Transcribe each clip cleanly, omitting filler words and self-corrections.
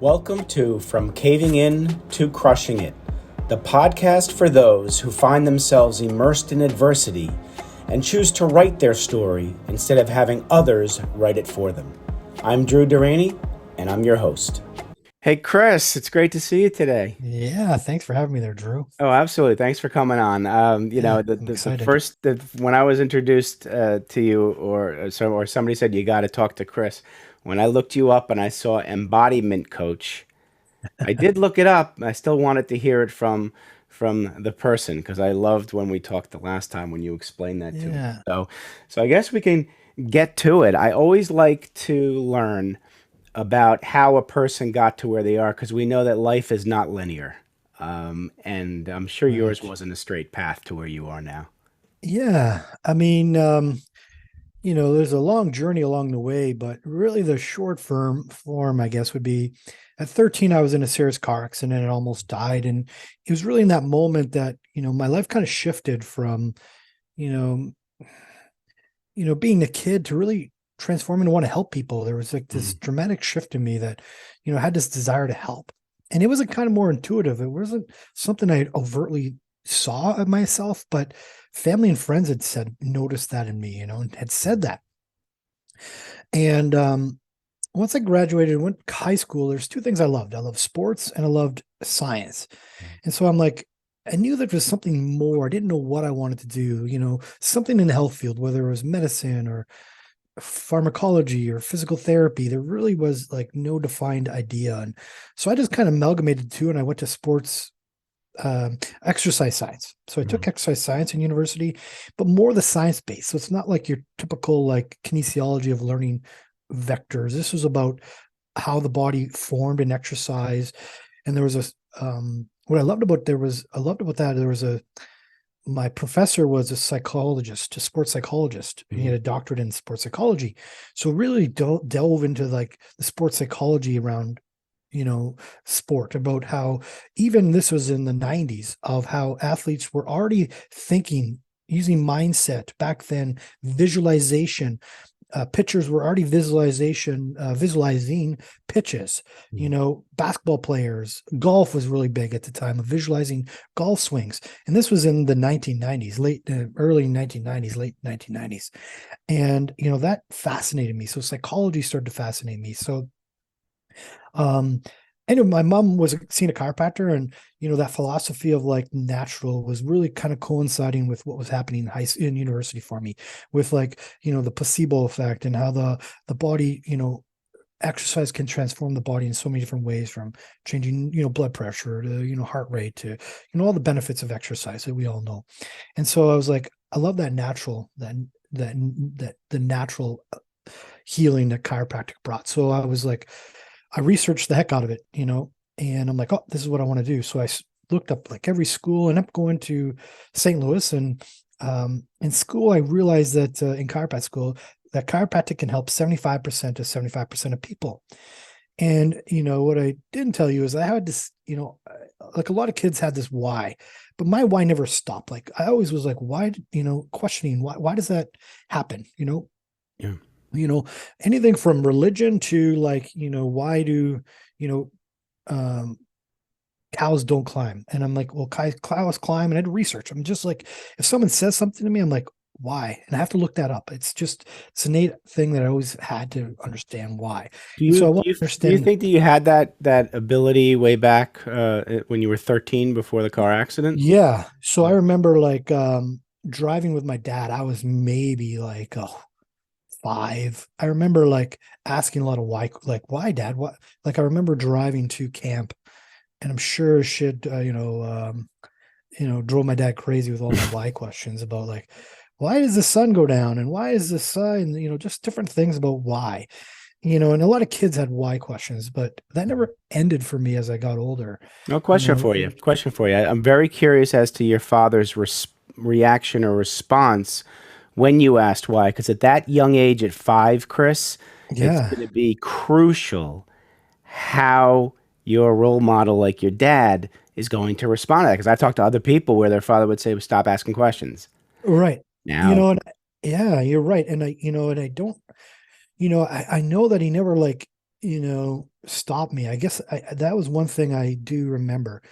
Welcome to From Caving In to Crushing It, the podcast for those who find themselves immersed in adversity and choose to write their story instead of having others write it for them. I'm Drew Duraney, and I'm your host. Hey, Kris, it's great to see you today. Yeah, thanks for having me there, Drew. Oh, absolutely. Thanks for coming on. I'm The excited. first when I was introduced to you, or somebody said you got to talk to Kris. When I looked you up and I saw Embodiment Coach, I did look it up. I still wanted to hear it from the person because I loved when we talked the last time when you explained that to me. Yeah, So I guess we can get to it. I always like to learn about how a person got to where they are because we know that life is not linear. And I'm sure yours right. wasn't a straight path to where you are now. Yeah, there's a long journey along the way, but really the short form, I guess, would be at 13, I was in a serious car accident and almost died. And it was really in that moment that, my life kind of shifted from, you know, being a kid to really transforming to want to help people. There was like this Mm. dramatic shift in me that, had this desire to help. And it was a kind of more intuitive. It wasn't something I overtly saw of myself, but family and friends had noticed that in me, and had said that. And once I graduated and went to high school, there's two things I loved. I loved sports and I loved science. And so I'm like, I knew there was something more. I didn't know what I wanted to do, something in the health field, whether it was medicine or pharmacology or physical therapy. There really was like no defined idea. And so I just kind of amalgamated the two and I went to sports exercise science. So I took Mm. exercise science in university, but more the science base. So it's not like your typical like kinesiology of learning vectors. This was about how the body formed in exercise. And there was what I loved about that there was a my professor was a psychologist, a sports psychologist. And he had Mm. a doctorate in sports psychology. So really delve into like the sports psychology around sport, about how even this was in the 90s of how athletes were already thinking using mindset back then, visualization. Pitchers were already visualizing pitches. Mm. Basketball players, golf was really big at the time of visualizing golf swings, and this was in the 1990s, early 1990s, late 1990s, and that fascinated me. So psychology started to fascinate me. So um, I know my mom was seeing a chiropractor, and that philosophy of like natural was really kind of coinciding with what was happening in university for me, with like the placebo effect and how the body exercise can transform the body in so many different ways, from changing blood pressure to heart rate to all the benefits of exercise that we all know. And so I was like, I love that the natural healing that chiropractic brought. So I was like, I researched the heck out of it, and I'm like, oh, this is what I want to do. So I looked up like every school, and I'm going to St. Louis. And in school, I realized that in chiropractic school, that chiropractic can help 75% to 75% of people. And, what I didn't tell you is I had this, like a lot of kids had this why, but my why never stopped. Like I always was like, why, questioning why does that happen? Yeah. you know Anything from religion to like why do you know um cows don't climb. And I'm like, well, cows climb. And I had to research. I'm just like, if someone says something to me, I'm like, why? And I have to look that up. It's an innate thing that I always had to understand why. Do And you so I do want you to do you understand. think that you had that ability way back when you were 13 before the car accident? Yeah, so I remember like driving with my dad. I was maybe like 5. I remember like asking a lot of why, like, why, dad, what? Like I remember driving to camp, and I'm sure shit drove my dad crazy with all my why questions about like, why does the sun go down, and why is the sun, just different things about why. And a lot of kids had why questions, but that never ended for me as I got older. No, you question know for you. Question for you. I'm very curious as to your father's reaction or response when you asked why, because at that young age, at 5, Kris, it's yeah, going to be crucial how your role model, like your dad, is going to respond to that. Because I've talked to other people where their father would say, "Well, stop asking questions." right. Now, And yeah, you're right. And I don't, I know that he never like stopped me. I guess that was one thing I do remember.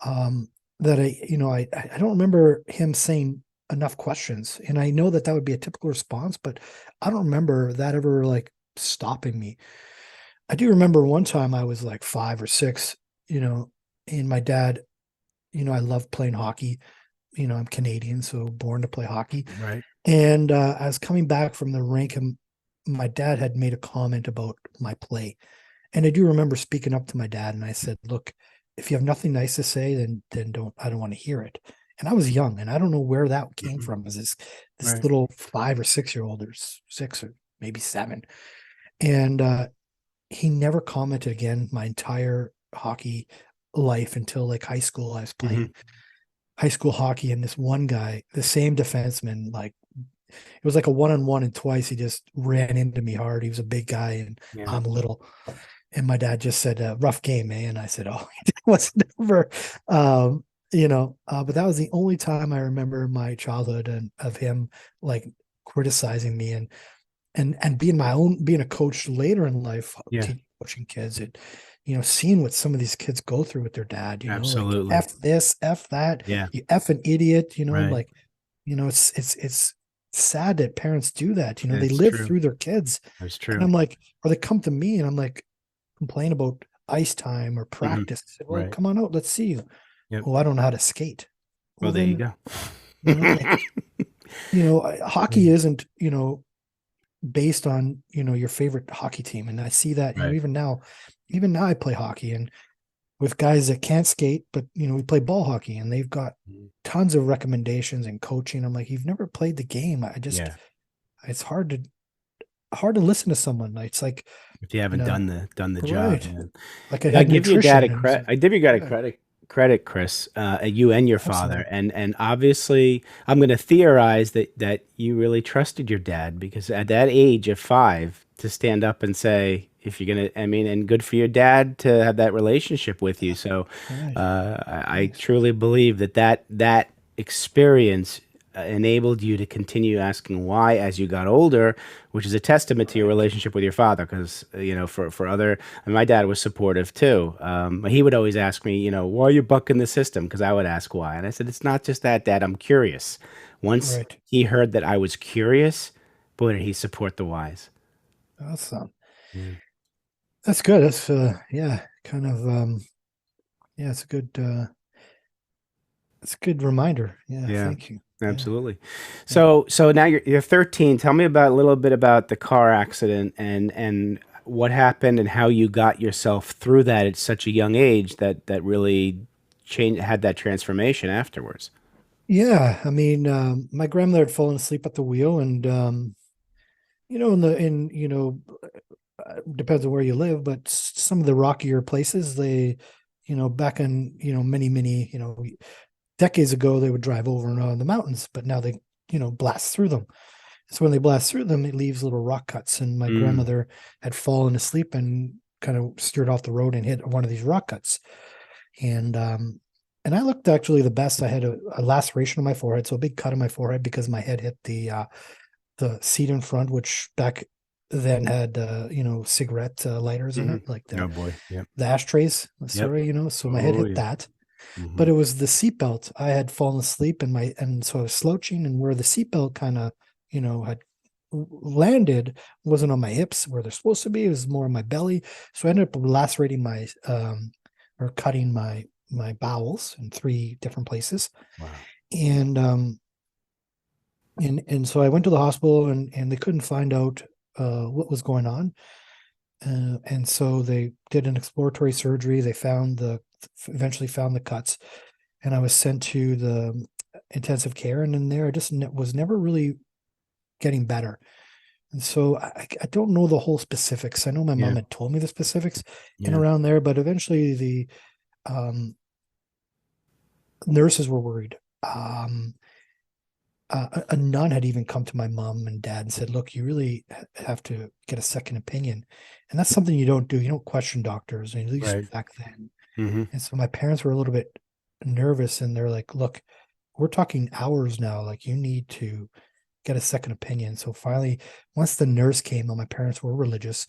That I don't remember him saying enough questions, and I know that that would be a typical response, but I don't remember that ever like stopping me. I do remember one time I was like 5 or 6, you know, and my dad, I love playing hockey. I'm Canadian, so born to play hockey. Right. And I was coming back from the rink, and my dad had made a comment about my play. And I do remember speaking up to my dad, and I said, "Look, if you have nothing nice to say, then I don't want to hear it." And I was young, and I don't know where that came Mhm. from. As this Right. little 5 or 6 year old, or 6 or maybe 7, and he never commented again my entire hockey life until like high school. I was Hmm. playing high school hockey, and this one guy, the same defenseman, like it was like a one-on-one, and twice he just ran into me hard. He was a big guy, and Yeah. I'm little. And my dad just said, "Rough game, man." And I said, "Oh, it was never," but that was the only time I remember my childhood and of him like criticizing me, and being a coach later in life, Yeah. coaching kids, seeing what some of these kids go through with their dad, like Absolutely. F this, F that, Yeah. you F an idiot, Right. like, it's sad that parents do that, they That's live true. through their kids. That's And true. I'm like, or they come to me and I'm like, complain about ice time or Hmm. practice. I said, well, Right. come on out, let's see you. Yep. Oh, I don't know how to skate. Well, Well, there you then, go. like, hockey isn't, based on, your favorite hockey team. And I see that, Right. even now I play hockey and with guys that can't skate, but, we play ball hockey and they've got Mhm. tons of recommendations and coaching. I'm like, you've never played the game. Yeah. It's hard to listen to someone. It's like, If you you haven't know, done the job, right. yeah. Like I I had give your dad a nutrition and it's credit. like, I give you got a yeah, credit, Chris, you and your father, excellent. and obviously, I'm going to theorize that you really trusted your dad because at that age of 5 to stand up and say if you're gonna, I mean, and good for your dad to have that relationship with you. So, Right. I Thanks. truly believe that experience enabled you to continue asking why as you got older, which is a testament to your Right. relationship with your father. Because for other, and my dad was supportive too. But he would always ask me, why are you bucking the system? Because I would ask why, and I said, it's not just that, Dad. I'm curious. Once Right. he heard that I was curious, boy, did he support the whys. Awesome. Yeah. That's good. That's yeah, kind of yeah, it's a good reminder. Yeah, Yeah, thank you. Yeah. absolutely. Yeah. So now you're 13. Tell me about a little bit about the car accident and what happened and how you got yourself through that at such a young age that really changed had that transformation afterwards. Yeah, I mean, my grandmother had fallen asleep at the wheel, and in depends on where you live, but some of the rockier places, they, back in, many, decades ago, they would drive over and on the mountains, but now they, blast through them. So when they blast through them, it leaves little rock cuts. And my Mm, grandmother had fallen asleep and kind of steered off the road and hit one of these rock cuts. And I looked actually the best. I had a laceration on my forehead, so a big cut on my forehead because my head hit the seat in front, which back then had cigarette lighters in hmm. it, like Oh boy. Yep. the ashtrays, Yep. sort of. So my head Oh hit yeah. that, Hmm. but it was the seatbelt. I had fallen asleep and so I was slouching, and where the seatbelt kind of had landed wasn't on my hips where they're supposed to be. It was more on my belly. So I ended up lacerating my or cutting my bowels in 3 different places. Wow. And so I went to the hospital, and they couldn't find out what was going on. And so they did an exploratory surgery. They eventually found the cuts, and I was sent to the intensive care. And in there, I just was never really getting better. And so I don't know the whole specifics. I know my Yeah. mom had told me the specifics in Yeah. around there, but eventually the um, nurses were worried. A nun had even come to my mom and dad and said, "Look, you really have to get a second opinion," and that's something you don't do. You don't question doctors, at least Right. back then. Hmm. And so my parents were a little bit nervous, and they're like, "Look, we're talking hours now. Like, you need to get a second opinion." So finally, once the nurse came, and my parents were religious,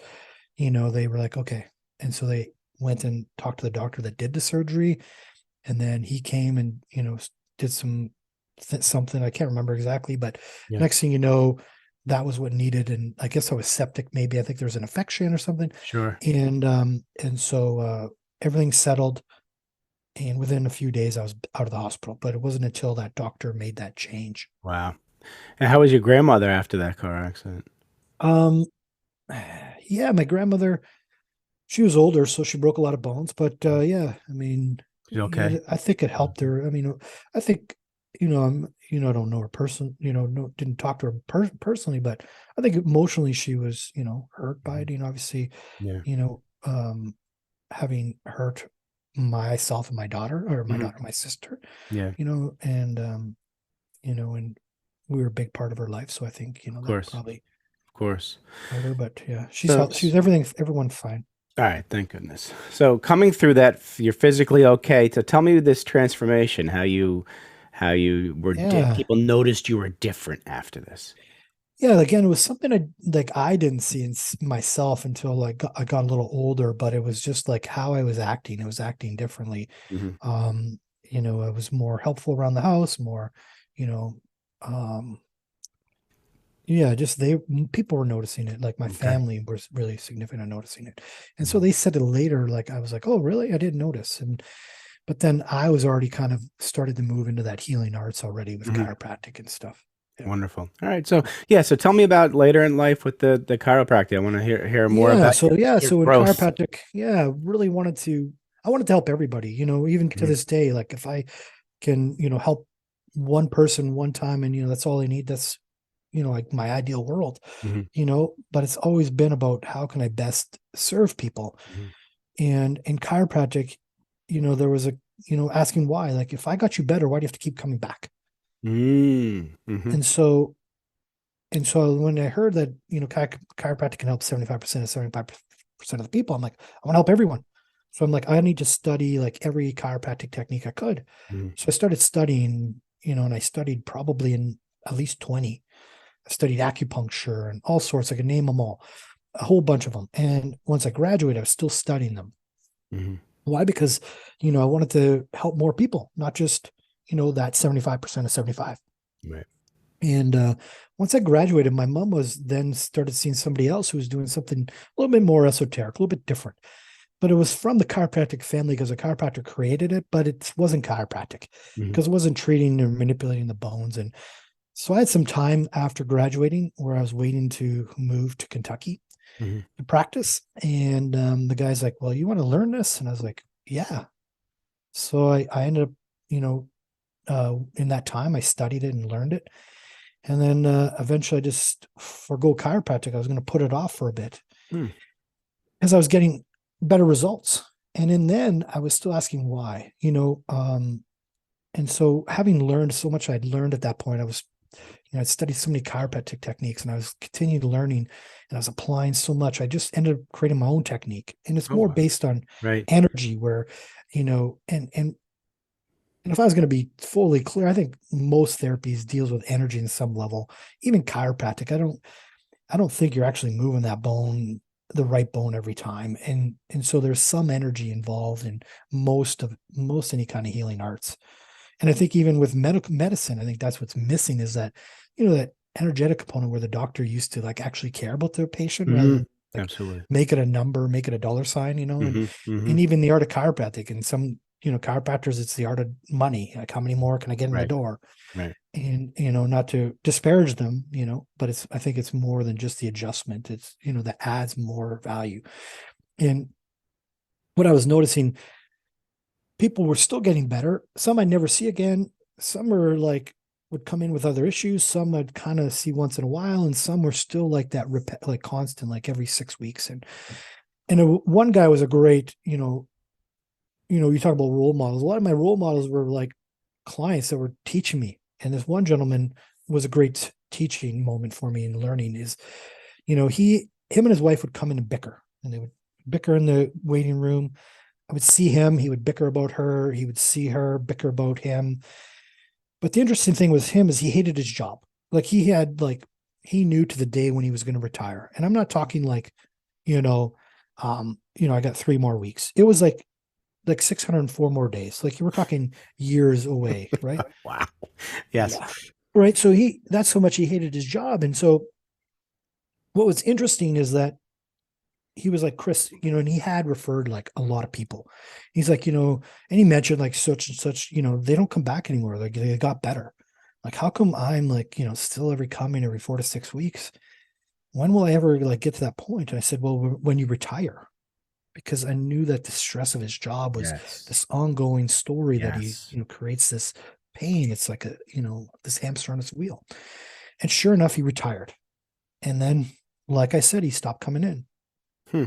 they were like, okay. And so they went and talked to the doctor that did the surgery. And then he came and, did something. I can't remember exactly, but Yeah. next thing you know, that was what needed. And I guess I was septic. Maybe I think there was an infection or something. Sure. And so everything settled. And within a few days, I was out of the hospital. But it wasn't until that doctor made that change. Wow. And how was your grandmother after that car accident? Um, yeah, my grandmother, she was older, so she broke a lot of bones. But yeah, I mean, She's okay. I think it helped her. I mean, I think, I don't know her didn't talk to her personally, but I think emotionally she was, hurt by Mhm. it. Obviously, Yeah. you know, um, having hurt myself and my daughter, or my Mhm. daughter, my sister, Yeah. and we were a big part of her life. So I think, Of that course. probably Of course. hurt her. But yeah, So, she's everything, everyone's fine. all right, thank goodness. So, coming through that, you're physically okay. So, tell me this transformation, how you were Yeah. people noticed you were different after this. Yeah, again, it was something I didn't see in myself until I got a little older, but it was just like how I was acting. I was acting differently. Hmm. I was more helpful around the house, more, you know, um, yeah, just people were noticing it. Like my Okay. family was really significant on noticing it. And so Mhm. they said it later, like I was like, oh, really? I didn't notice. But then I was already kind of started to move into that healing arts already with Mhm. chiropractic and stuff. Yeah. Wonderful. All right. So, yeah. So, tell me about later in life with the chiropractic. I want to hear more Yeah. about So yeah. your So in growth. chiropractic, yeah, really I wanted to help everybody, even to Hmm. this day. Like if I can, help one person one time and that's all I need, that's, like my ideal world, Hmm. but it's always been about how can I best serve people. Hmm. And in chiropractic, there was asking why, like if I got you better, why do you have to keep coming back? Mm-hmm. And so when I heard that, chiropractic can help 75% of 75% of the people, I'm like, I want to help everyone. So I'm like, I need to study like every chiropractic technique I could. Hmm. So I started studying, and I studied probably in at least 20. I studied acupuncture and all sorts. I could name them all, a whole bunch of them. And once I graduated, I was still studying them. Hmm. Why? Because, I wanted to help more people, not just, that 75% of 75. Right. And once I graduated, my mom was then started seeing somebody else who was doing something a little bit more esoteric, a little bit different. But it was from the chiropractic family because a chiropractor created it, but it wasn't chiropractic Hmm. because it wasn't treating or manipulating the bones. And so I had some time after graduating where I was waiting to move to Kentucky Hmm. to practice. And the guy's like, well, you want to learn this? And I was like, yeah. So I ended up, in that time, I studied it and learned it. And then eventually I just forgo chiropractic. I was going to put it off for a bit Mm. because I was getting better results. And then I was still asking why, and so having learned so much I'd learned at that point, I'd studied so many chiropractic techniques and I was continuing learning and I was applying so much. I just ended up creating my own technique. And it's Oh, more wow. based on Right. energy where, and if I was going to be fully clear, I think most therapies deals with energy in some level, even chiropractic. I don't think you're actually moving that bone, the right bone every time. And so there's some energy involved in most any kind of healing arts. And I think even with medical medicine, I think that's what's missing is that, that energetic component where the doctor used to like actually care about their patient rather Hmm. than like Absolutely. make it a number, make it a dollar sign, and Hmm. Hmm. and even the art of chiropractic and some, chiropractors, it's the art of money. Like how many more can I get in the Right. door? Right. And not to disparage them, but I think it's more than just the adjustment. It's, that adds more value. And what I was noticing, people were still getting better. Some I'd never see again. Some are like would come in with other issues. Some I'd kind of see once in a while, and some were still like that, like constant, like every 6 weeks. And one guy was a great, you talk about role models. A lot of my role models were like clients that were teaching me, and this one gentleman was a great teaching moment for me in learning. Is him and his wife would come in and bicker, and they would bicker in the waiting room. I would see him, he would bicker about her, he would see her bicker about him. But the interesting thing with him is he hated his job. Like he knew to the day when he was going to retire. And I'm not talking like, you know, I got 3 more weeks. It was like 604 more days. Like you were talking years away, right? Wow. Yes. Yeah. Right. So that's how much he hated his job. And so what was interesting is that he was like, Kris, and he had referred like a lot of people. He's like, and he mentioned like such and such, they don't come back anymore. Like they got better. Like, how come I'm like, still coming every 4 to 6 weeks? When will I ever like get to that point? And I said, well, when you retire, because I knew that the stress of his job was Yes. this ongoing story that he, Yes. creates this pain. It's like this hamster on its wheel. And sure enough, he retired. And then, like I said, he stopped coming in. Hmm.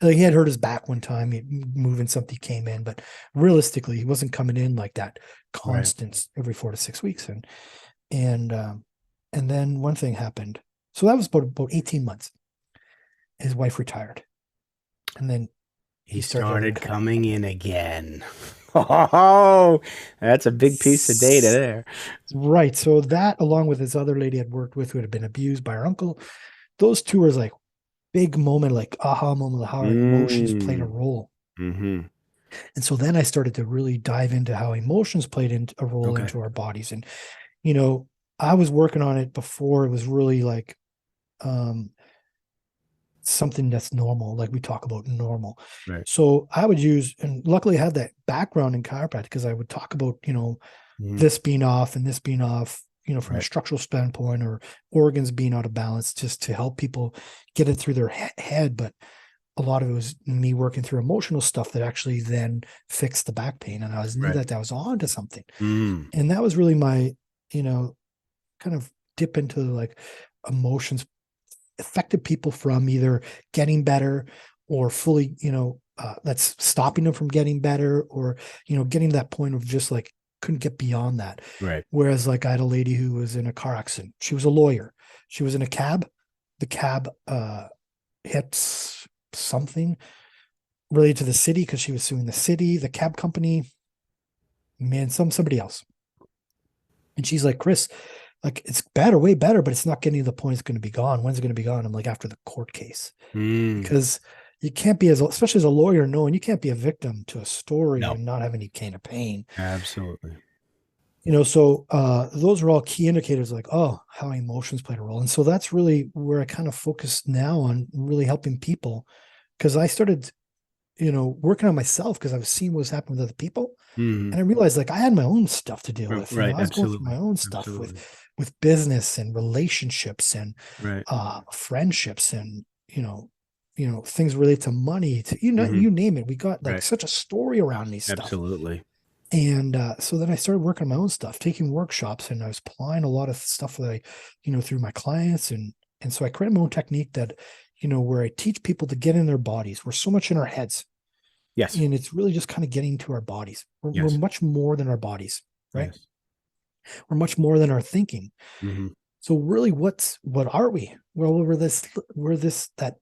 He had hurt his back one time, moving something came in, but realistically, he wasn't coming in like that Right. constant every 4 to 6 weeks. And then one thing happened. So that was about 18 months. His wife retired. And then He he started having started coming in again. Oh, that's a big piece of data there. right. So that, along with this other lady I'd worked with who had been abused by her uncle, those two were like big moment, like aha moment of how our emotions played a Mm. role. Mm-hmm. And so then I started to really dive into how emotions played into a role Okay. into our bodies. And, you know, I was working on it before it was really like um, something that's normal, like we talk about normal. Right. So I would use, and luckily I had that background in chiropractic because I would talk about, Mm-hmm. this being off and this being off, from a Right. structural standpoint or organs being out of balance, just to help people get it through their head. But a lot of it was me working through emotional stuff that actually then fixed the back pain. And knew Right. that was on to something. Mm. And that was really my, kind of dip into like emotions affected people from either getting better or fully, that's stopping them from getting better or, getting to that point of just like couldn't get beyond that. Right. Whereas like I had a lady who was in a car accident. She was a lawyer. She was in a cab. The cab hit something related to the city because she was suing the city, the cab company, man, somebody else. And she's like, Kris, like it's better, way better, but it's not getting to the point it's going to be gone. When's it going to be gone? I'm like, after the court case, Mm. because you can't be especially as a lawyer, knowing you can't be a victim to a story No. and not have any kind of pain. Absolutely. So those are all key indicators like, oh, how emotions played a role. And so that's really where I kind of focus now on really helping people because I started, working on myself because I was seeing what was happening with other people. Mm-hmm. And I realized like I had my own stuff to deal with. Right. I was going through Absolutely. my own stuff with Absolutely. business and relationships and Right. friendships and things related to money to Mm-hmm. you name it. We got like Right. such a story around these stuff. Absolutely. And so then I started working on my own stuff, taking workshops, and I was applying a lot of stuff that I, through my clients, and so I created my own technique that, where I teach people to get in their bodies. We're so much in our heads, Yes. and it's really just kind of getting to our bodies. We're Yes. much more than our bodies, right? Yes. We're much more than our thinking. Mm-hmm. So really, what are we? Well, we're this that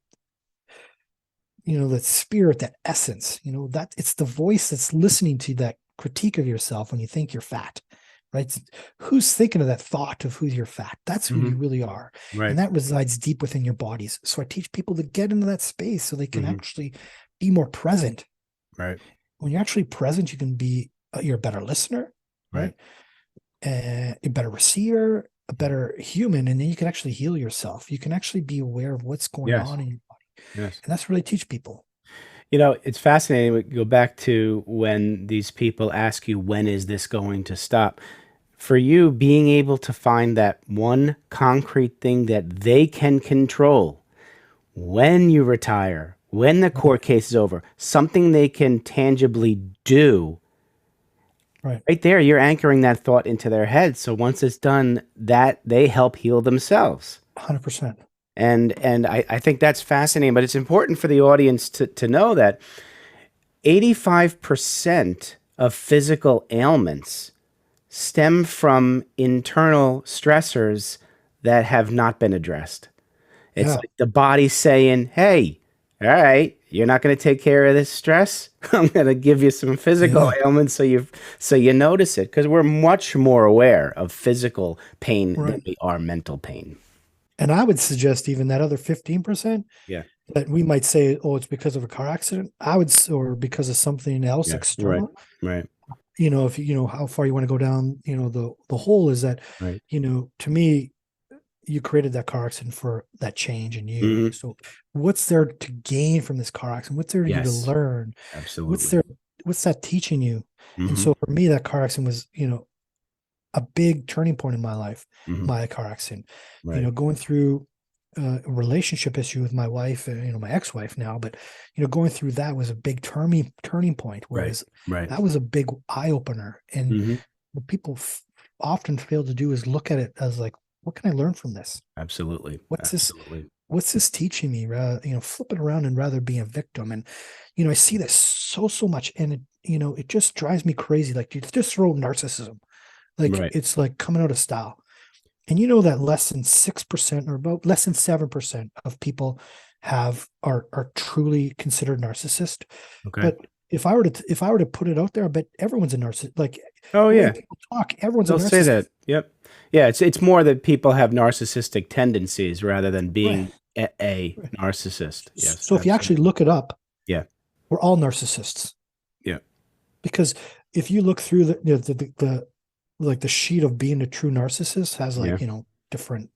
that spirit, that essence. That it's the voice that's listening to that critique of yourself when you think you're fat, right? Who's thinking of that thought of who you're fat? That's who Mm-hmm. you really are, and Right. that resides deep within your bodies. So I teach people to get into that space so they can Mm-hmm. actually be more present. Right. When you're actually present, you can be you're a better listener, Right. right? A better receiver, a better human, and then you can actually heal yourself. You can actually be aware of what's going Yes. on in your body, Yes. and that's really teach people. It's fascinating. We go back to when these people ask you, when is this going to stop? For you, being able to find that one concrete thing that they can control when you retire, when the Right, court case is over, something they can tangibly do. right, Right there, you're anchoring that thought into their head. So once it's done, that they help heal themselves. 100%. And I think that's fascinating, but it's important for the audience to know that 85% of physical ailments stem from internal stressors that have not been addressed. It's Yeah, like the body saying, hey, all right, you're not going to take care of this stress. I'm going to give you some physical yeah, ailments so you notice it, because we're much more aware of physical pain than right. we are mental pain. And I would suggest even that other 15%, Yeah. that we might say, oh, it's because of a car accident. Or because of something else Yeah. Right. external. Right. If how far you want to go down, the whole is that, Right. to me, you created that car accident for that change in you. Hmm. So what's there to gain from this car accident? What's there to you to Yes. learn? What's Absolutely. there, what's that teaching you? And Hmm. so for me, that car accident was, a big turning point in my life, Hmm. my car accident, Right. going through a relationship issue with my wife, my ex-wife now, but going through that was a big turning point. Right. Whereas Right. that was a big eye opener. And Hmm. what people often fail to do is look at it as like, what can I learn from this? Absolutely. What's this? Absolutely. What's this teaching me? Flip it around and rather be a victim. And I see this so much, and it just drives me crazy. Like, you just throw narcissism, like Right. it's like coming out of style. And that less than 6% or about less than 7% of people are truly considered narcissist. Okay. But if I were to put it out there, I bet everyone's a narcissist. Like, Oh the way yeah. people talk, everyone's a They'll say narcissist. that. Yep. Yeah. It's more that people have narcissistic tendencies rather than Right. being a Right. narcissist. Yes. So if you actually Absolutely. look it up, Yeah. we're all narcissists. Yeah. Because if you look through the like the sheet of being a true narcissist has, Yeah. like, different,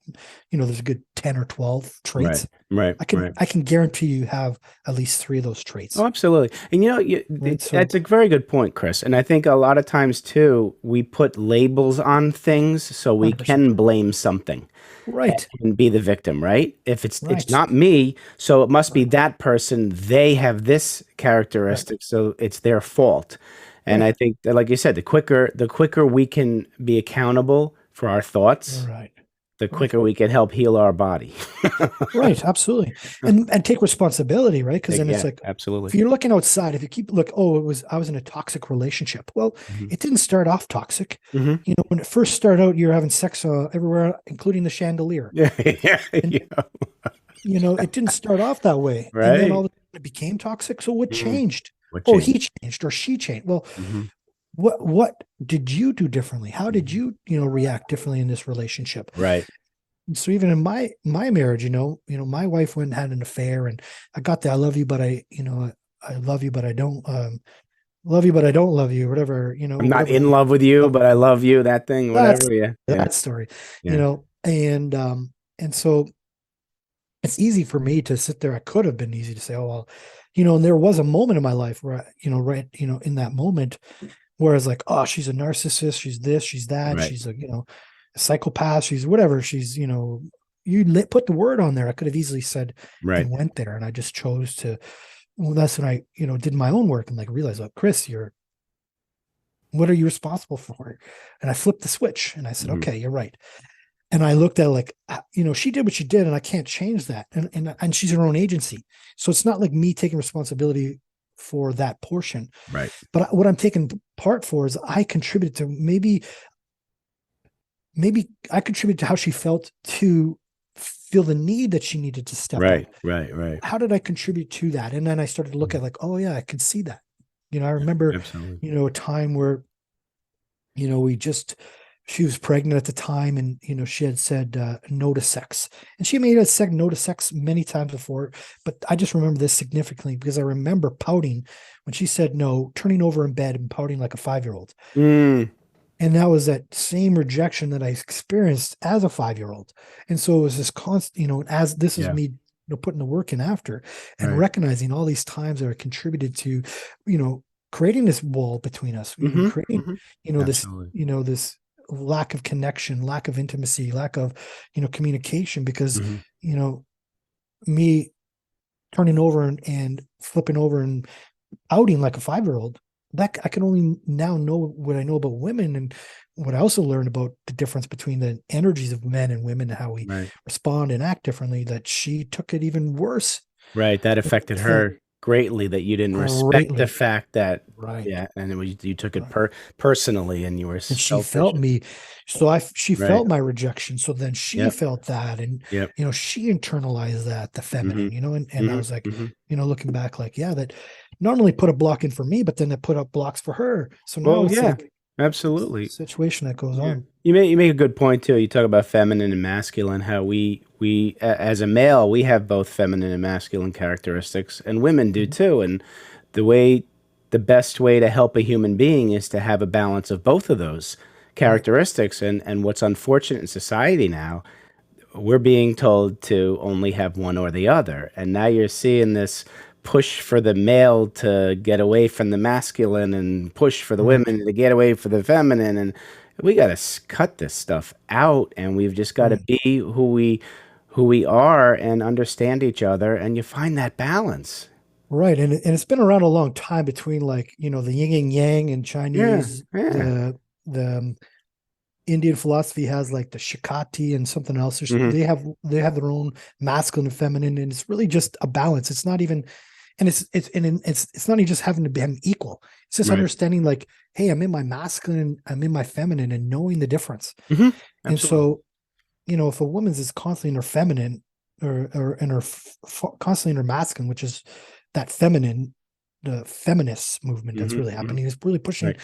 there's a good 10 or 12 Right. traits. Right. I can Right. I can guarantee you have at least 3 of those Oh, traits. absolutely. And Right. So that's a very good point, Chris. And I think a lot of times too, we put labels on things so we 100%. can blame something Right. and be the victim, right? If it's Right. not me, so it must be Right. that person. They have this Right. characteristic, so it's their fault. And I Right. think that, like you said, the quicker we can be accountable for our thoughts, Right. the Right. quicker we can help heal our body. Right, absolutely. And take responsibility, right? Because then it's Yeah, like, absolutely. if you're looking outside, if you keep look, oh, I was in a toxic relationship. Well, Hmm. it didn't start off toxic. Hmm. When it first started out, you're having sex everywhere, including the chandelier. Yeah, yeah, And yeah. it didn't start off that way. And then all Right. of a sudden it became toxic. So what Mm. changed? What Oh, changed? he changed or she changed. Well, Hmm. what did you do differently? How did Hmm. you, react differently in this relationship? Right. So even in my marriage, my wife went and had an affair, and I got the I love you, but I love you, but I don't love you, but I don't love you, whatever, I'm not whatever in the love with you, but I love you. That thing, that's whatever. Yeah, yeah, that story, yeah. and so it's easy for me to sit there. I could have been easy to say, oh well, and there was a moment in my life where right, in that moment where I was like, oh, she's a narcissist, she's this, she's that, Right. she's a psychopath, she's whatever, she's put the word on there. I could have easily said Right. and went there, and I just chose to. Well, that's when I did my own work and like realized, oh, Kris, what are you responsible for? And I flipped the switch and I said, Hmm. okay, you're right. And I looked at it like, she did what she did, and I can't change that. And she's her own agency, so it's not like me taking responsibility for that portion. Right. But what I'm taking part for is I contributed to maybe I contributed to how she felt to feel the need that she needed to step Right. up. Right. Right. How did I contribute to that? And then I started to look at like, oh yeah, I can see that. I remember, Absolutely. a time where, we just, she was pregnant at the time, and, she had said no to sex, and she made us said no to sex many times before. But I just remember this significantly because I remember pouting when she said no, turning over in bed and pouting like a 5-year-old. Mm. And that was that same rejection that I experienced as a 5-year-old. And so it was this constant, as this is Yeah. me, putting the work in after and Right. recognizing all these times that are contributed to, creating this wall between us, Hmm. creating, Hmm. this, Absolutely. this lack of connection, lack of intimacy, lack of, communication, because, Hmm. me turning over and flipping over and outing like a 5-year-old, that I can only now know what I know about women, and what I also learned about the difference between the energies of men and women and how we Right. respond and act differently, that she took it even worse. Right. That I affected think her greatly. That you didn't respect the greatly. fact that, Right. yeah, and you took it Right. personally, and you were And she selfish. felt me. So she Right. felt my rejection. So then she Yep. felt that. And, Yep. she internalized that, the Hmm. feminine, and I Hmm. was like, Hmm. looking back, like, yeah, that not only put a block in for me, but then it put up blocks for her. So now Well, it's yeah. like, Absolutely. situation that goes Yeah. on. You make a good point too. You talk about feminine and masculine, how as a male, we have both feminine and masculine characteristics, and women do Mhm. too. And the way the best way to help a human being is to have a balance of both of those Right. characteristics. And what's unfortunate in society now, we're being told to only have one or the other. And now you're seeing this push for the male to get away from the masculine and push for the Right. women to get away from the feminine. And we got to cut this stuff out, and we've just got to Right. be who we are and understand each other, and you find that balance. Right. And it's been around a long time between like, the yin and yang in Yeah, Chinese, yeah. the Indian philosophy has like the Shakati and something else. Hmm. They have their own masculine and feminine, and it's really just a balance. It's not even, and it's not even just having to be equal. It's just Right. understanding like, hey, I'm in my masculine, I'm in my feminine, and knowing the difference. Hmm. And Absolutely. so, if a woman's is constantly in her feminine or in her constantly in her masculine, which is that feminine, the feminist movement that's Hmm. really Hmm. happening is really pushing Right.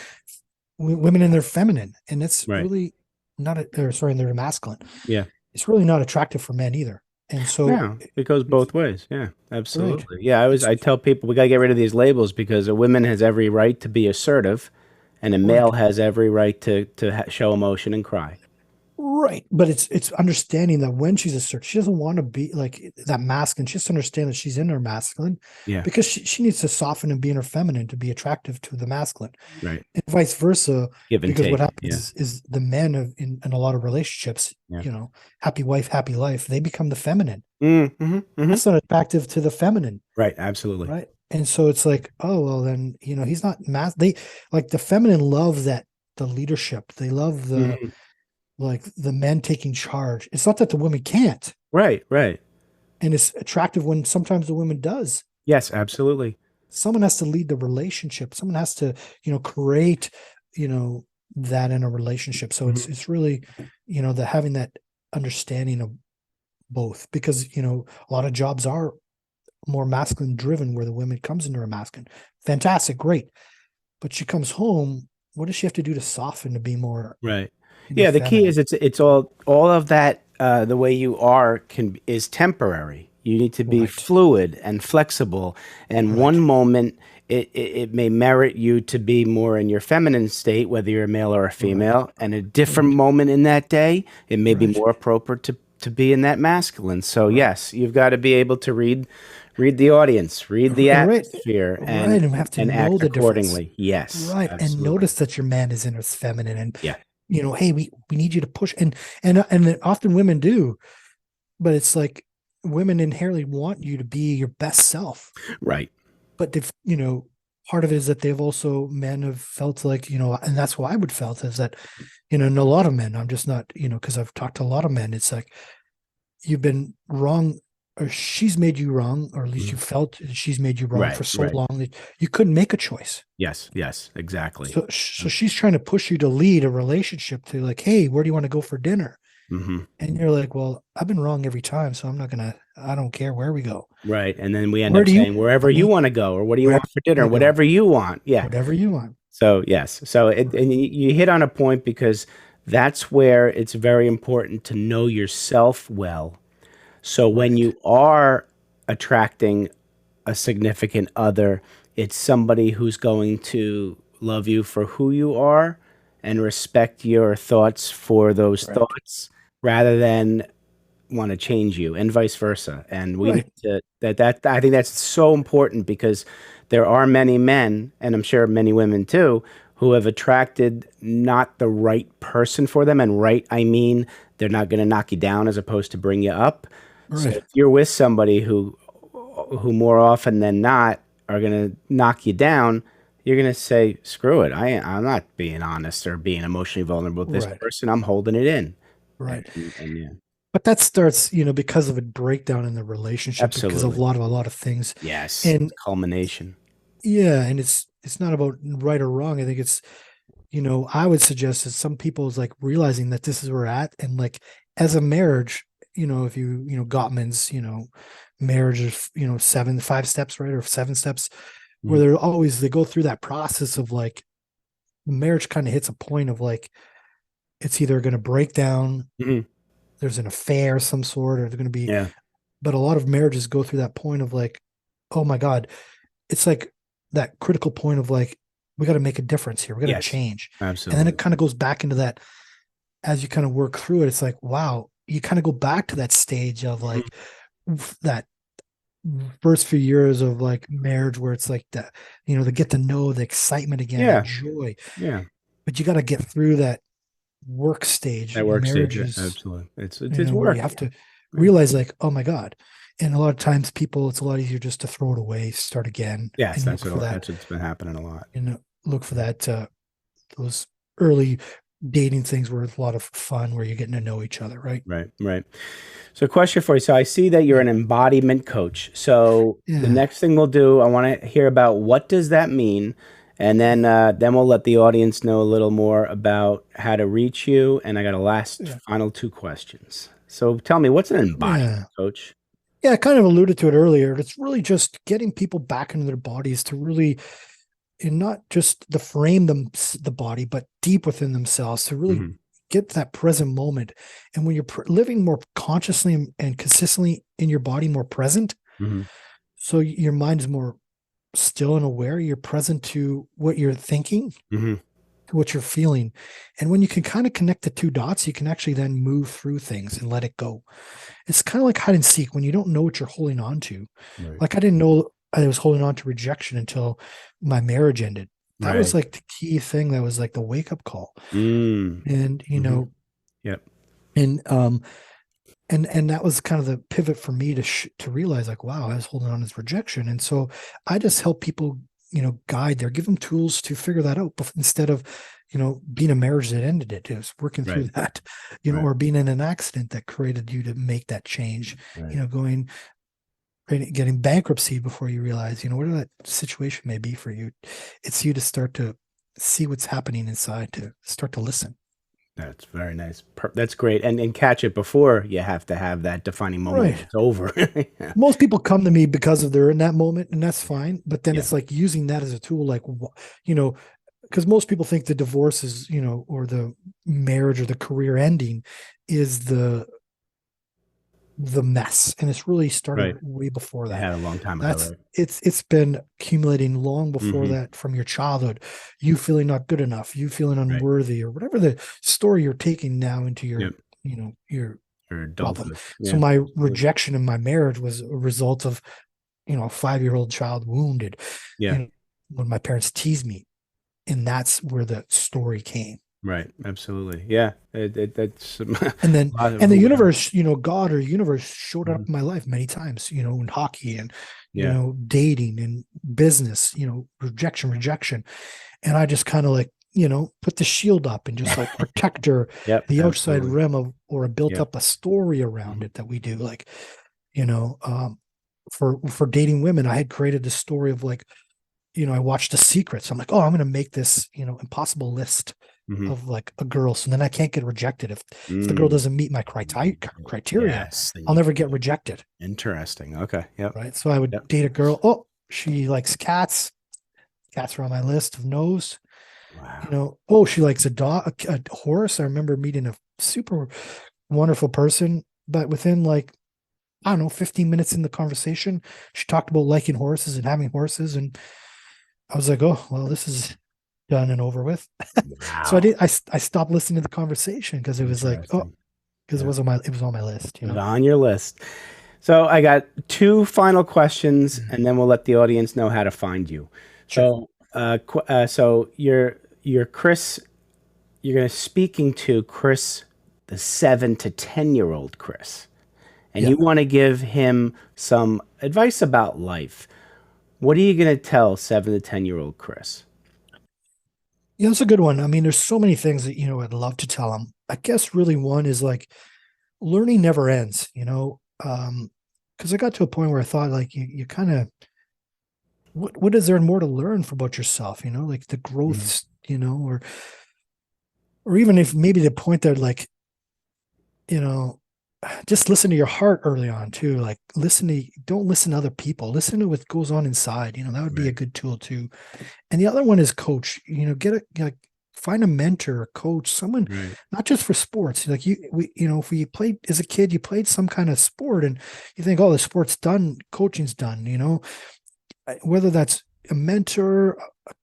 women in their feminine, and it's Right. really not or sorry, in their masculine. Yeah. It's really not attractive for men either. And so No, it goes it's both ways. Yeah, right. absolutely. Yeah, I It's tell people we got to get rid of these labels because a woman has every right to be assertive, and a male right. has every right to show emotion and cry. Right. But it's understanding that when she's assertive, she doesn't want to be like that masculine. She has to understand that she's in her masculine Yeah, because she needs to soften and be in her feminine to be attractive to the masculine. right. And vice versa, Give and because what take. happens Yeah, is the men in a lot of relationships, yeah. happy wife, happy life, they become the feminine. Mm-hmm, mm-hmm. That's not attractive to the feminine. Right, absolutely. Right. And so it's like, oh, well, then, he's not they like the feminine love that the leadership. They love Hmm. the men taking charge. It's not that the women can't. Right, right. And it's attractive when sometimes the woman does. Yes, absolutely. Someone has to lead the relationship. Someone has to, create, you know, that in a relationship. So Hmm. it's really, the having that understanding of both because, a lot of jobs are more masculine driven where the woman comes into her masculine. Fantastic, great. But she comes home. What does she have to do to soften to be more Right. in her Yeah, the key feminine? is it's all of that the way you are can is temporary. You need to be Right. fluid and flexible. And one Right. moment it may merit you to be more in your feminine state, whether you're a male or a Right. female, and a different Right. moment in that day, it may be Right. more appropriate to be in that masculine. So Right. yes, you've got to be able to read the audience, read the Right. atmosphere, Right. And we have to and know act the difference. accordingly. Yes, Right. And absolutely. notice that your man is in his feminine and, Yeah. hey, we need you to push. And often women do, but it's like women inherently want you to be your best self. Right. But they've, part of it is that they've also, men have felt like, and that's why I would felt is that, and a lot of men, I'm just not, because I've talked to a lot of men, it's like, you've been wrong or she's made you wrong, or at least you Mhm. felt she's made you wrong Right, for so right. long that you couldn't make a choice. Yes, yes, exactly. So she's trying to push you to lead a relationship to like, hey, where do you want to go for dinner? Hmm. And you're like, well, I've been wrong every time, so I don't care where we go. Right. And then we end Where up do you saying wherever want you me? want to go, or what do you Wherever want for you dinner, want to go, whatever you want. Yeah. whatever you want. So, yes. So, Right. and you hit on a point because that's where it's very important to know yourself well. So, when Right. you are attracting a significant other, it's somebody who's going to love you for who you are and respect your thoughts for those Right. thoughts rather than want to change you and vice versa. And we need Right. to that I think that's so important because there are many men, and I'm sure many women too, who have attracted not the right person for them. And right, I mean, they're not going to knock you down as opposed to bring you up. So Right. if you're with somebody who more often than not are going to knock you down, you're going to say, "Screw it! I'm not being honest or being emotionally vulnerable with this Right. person. I'm holding it in." Right. And yeah, But that starts, because of a breakdown in the relationship, because of absolutely. a lot of things. Yes, And it's culmination. yeah, and it's not about right or wrong. I think it's, I would suggest that some people is like realizing that this is where we're at, and like as a marriage, if Gottman's, marriage is, 5 steps, right? Or 7 steps, where Mhm. they go through that process of like the marriage kind of hits a point of like, it's either going to break down, Mhm. there's an affair of some sort, or there's going to be, Yeah. but a lot of marriages go through that point of like, oh my God, it's like that critical point of like, we got to make a difference here. We got to Yes. change. And then it Absolutely. kind of goes back into that as you kind of work through it. It's like, wow, you kind of go back to that stage of Mhm. like that first few years of like marriage where it's like that, the get to know, the excitement again, that Yeah. joy. Yeah. But you got to get through that work stage. That work stage. Marriage is, Absolutely. It's where you work. have to Yeah. realize like, oh my God. And a lot of times people, it's a lot easier just to throw it away, start again, Yes, and look for that, that's what's been happening a lot. look for that, those early dating things were a lot of fun where you're getting to know each other, right? Right, right. So, question for you. So, I see that you're Yeah. an embodiment coach. So, the Yeah. next thing we'll do, I want to hear about what does that mean, and then we'll let the audience know a little more about how to reach you. And I got a last Yeah. final two questions. So, tell me, what's an embodiment Yeah. coach? Yeah. I kind of alluded to it earlier. It's really just getting people back into their bodies to really, and not just the frame them the body, but deep within themselves to really Hmm. get that present moment. And when you're living more consciously and consistently in your body, more present, Hmm. so your mind is more still and aware. You're present to what you're thinking, Hmm. what you're feeling. And when you can kind of connect the two dots, you can actually then move through things and let it go. It's kind of like hide and seek when you don't know what you're holding on to. Right. Like I didn't know I was holding on to rejection until my marriage ended. That was Right. like the key thing. That was like the wake up call. Mm. And, Hmm. Yep. and, and that was kind of the pivot for me to realize like, wow, I was holding on to this rejection. And so I just help people, guide there, give them tools to figure that out instead of, being a marriage that ended it. It was working through Right. that, Right. or being in an accident that created you to make that change, Right. going getting bankruptcy before you realize, whatever that situation may be for you, it's you to start to see what's happening inside, to start to listen. That's very nice. That's great. And catch it before you have to have that defining moment when Right. it's over. Yeah. Most people come to me because of they're in that moment, and that's fine. But then Yeah. it's like using that as a tool, like, you know, because most people think the divorce is, or the marriage or the career ending is the mess, and it's really started Right. way before It that. had a long time ago, That's right? it's been accumulating long before Hmm. that, from your childhood, you feeling not good enough, you feeling Right. unworthy, or whatever the story you're taking now into Yep. your Or problem. adulthood. So Yeah. my Absolutely. rejection in my marriage was a result of, a 5-year-old child wounded, Yeah. you know, when my parents teased me, and that's where the story came. Right. Absolutely. Yeah. That's a And then, lot of and the who we are. universe, God or universe showed up Mhm. in my life many times, in hockey and, Yeah. dating and business, rejection. And I just kind of like, put the shield up and just like protect her, Yep. the outside Absolutely. rim of, or built Yep. up a story around Hmm. it that we do. Like, you know, um, for dating women, I had created this story of like, I watched The Secret. So I'm like, oh, I'm going to make this, impossible list Hmm. of like a girl. So then I can't get rejected. If the girl Mm. doesn't meet my criteria, Yes. Then I'll you never can get do it. rejected. Interesting. Okay. Yep. Right. So I would Yep. date a girl. Oh, she likes cats. Cats are on my list of no's. Wow. Oh, she likes a dog, a horse. I remember meeting a super wonderful person, but within like, I don't know, 15 minutes in the conversation, she talked about liking horses and having horses. And I was like, oh, well, this is done and over with. So Wow. I stopped listening to the conversation because it was like, oh, Interesting. because Yeah. it was on my list, It was on your list. So I got two final questions, and then we'll let the audience know how to find you. Sure. So, so you're Kris. You're going to speaking to Kris, the 7 to 10 year old Kris, and Yeah. you want to give him some advice about life. What are you going to tell 7 to 10 year old Kris? Yeah, that's a good one. I mean, there's so many things that, I'd love to tell them. I guess really one is like learning never ends, because I got to a point where I thought like you kind of, what is there more to learn about yourself, like the Mhm. growths, or even if maybe the point that like, you know, just listen to your heart early on too. Like don't listen to other people. Listen to what goes on inside. That would be a Right. good tool too. And the other one is coach. Get it. find a mentor, a coach, someone, Right. not just for sports. Like if we played as a kid, you played some kind of sport and you think, oh, the sport's done, coaching's done, whether that's a mentor,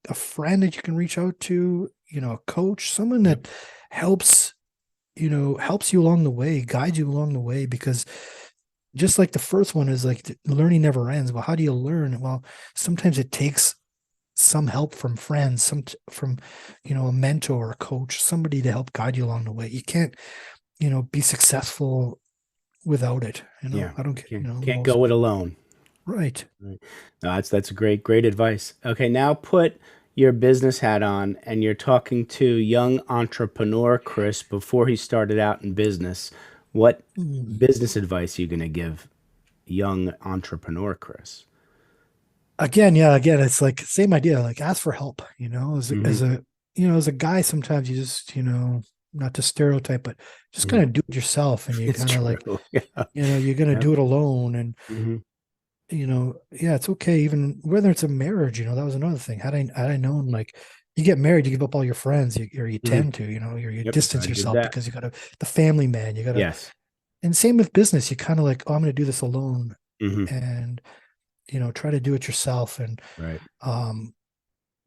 a friend that you can reach out to, a coach, someone that helps you along the way, guides you along the way, because just like the first one is like learning never ends. Well, how do you learn? Well, sometimes it takes some help from friends, from a mentor, a coach, somebody to help guide you along the way. You can't, be successful without it. Yeah. I don't get, Can't go it alone. Right. Right. No, that's great advice. Okay, now put your business hat on and you're talking to young entrepreneur Kris before he started out in business. What Mm. business advice are you going to give young entrepreneur Kris? Again, it's like same idea, like ask for help, Hmm. as a guy, sometimes you just, not to stereotype, but just Hmm. kind of do it yourself, and you It's kind of like, true. Yeah. you're going to Yep. do it alone. And Hmm. yeah, it's okay. Even whether it's a marriage, that was another thing. Had I known, like, you get married, you give up all your friends, or you Hmm. tend to, you Yep. distance I did yourself that. because you got to, the family man, you got to, Yes. and same with business, you kind of like, oh, I'm going to do this alone, Hmm. and, try to do it yourself. And, Right. um,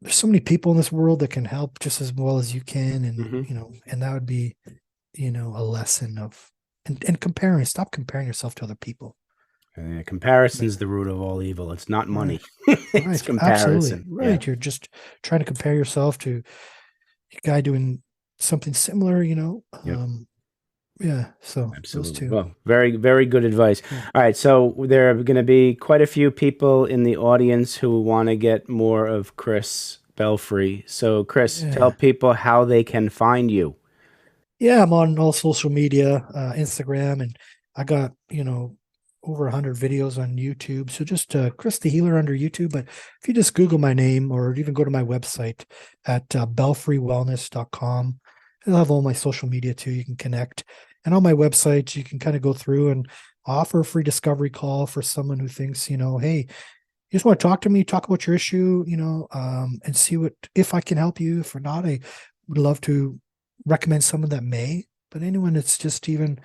there's so many people in this world that can help just as well as you can. And, Hmm. and that would be, a lesson of, and stop comparing yourself to other people. Right. Comparison's the root of all evil. It's not Right. money. It's Right. Absolutely. comparison. Yeah. Right. You're just trying to compare yourself to a guy doing something similar, Yep. Yeah. So those Absolutely. two. Well, very good advice. Yeah. All right, so there are going to be quite a few people in the audience who want to get more of Kris Belfry. So, Kris, tell Yeah. people how they can find you. Yeah. I'm on all social media, Instagram, and I got, over 100 videos on YouTube. So just Kris the Healer under YouTube. But if you just Google my name or even go to my website at belfrywellness.com, it'll have all my social media too. You can connect. And on my website, you can kind of go through and offer a free discovery call for someone who thinks, hey, you just want to talk to me, talk about your issue, and see if I can help you. If not, I would love to recommend someone that may. But anyone that's just even,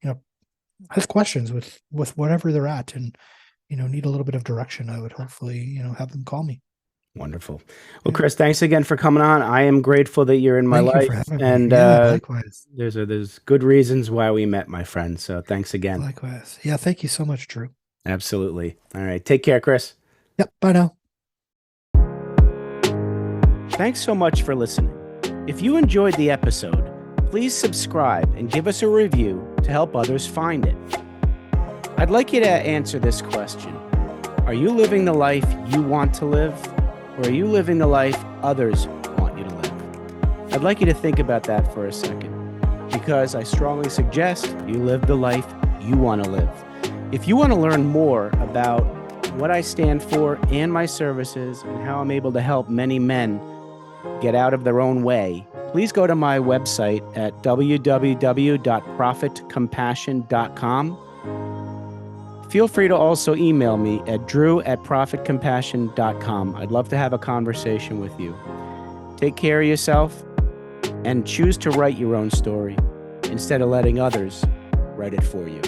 you know, has questions with whatever they're at and, need a little bit of direction, I would hopefully, have them call me. Wonderful. Well, Yeah. Kris, thanks again for coming on. I am grateful that you're in my Thank you for life, having me. and Yeah, likewise. there's good reasons why we met, my friend. So, thanks again. Likewise. Yeah, thank you so much, Drew. Absolutely. All right, take care, Kris. Yep. Bye now. Thanks so much for listening. If you enjoyed the episode, please subscribe and give us a review to help others find it. I'd like you to answer this question. Are you living the life you want to live, or are you living the life others want you to live? I'd like you to think about that for a second, because I strongly suggest you live the life you want to live. If you want to learn more about what I stand for and my services and how I'm able to help many men get out of their own way, please go to my website at www.profitcompassion.com. Feel free to also email me at drew@profitcompassion.com. I'd love to have a conversation with you. Take care of yourself and choose to write your own story instead of letting others write it for you.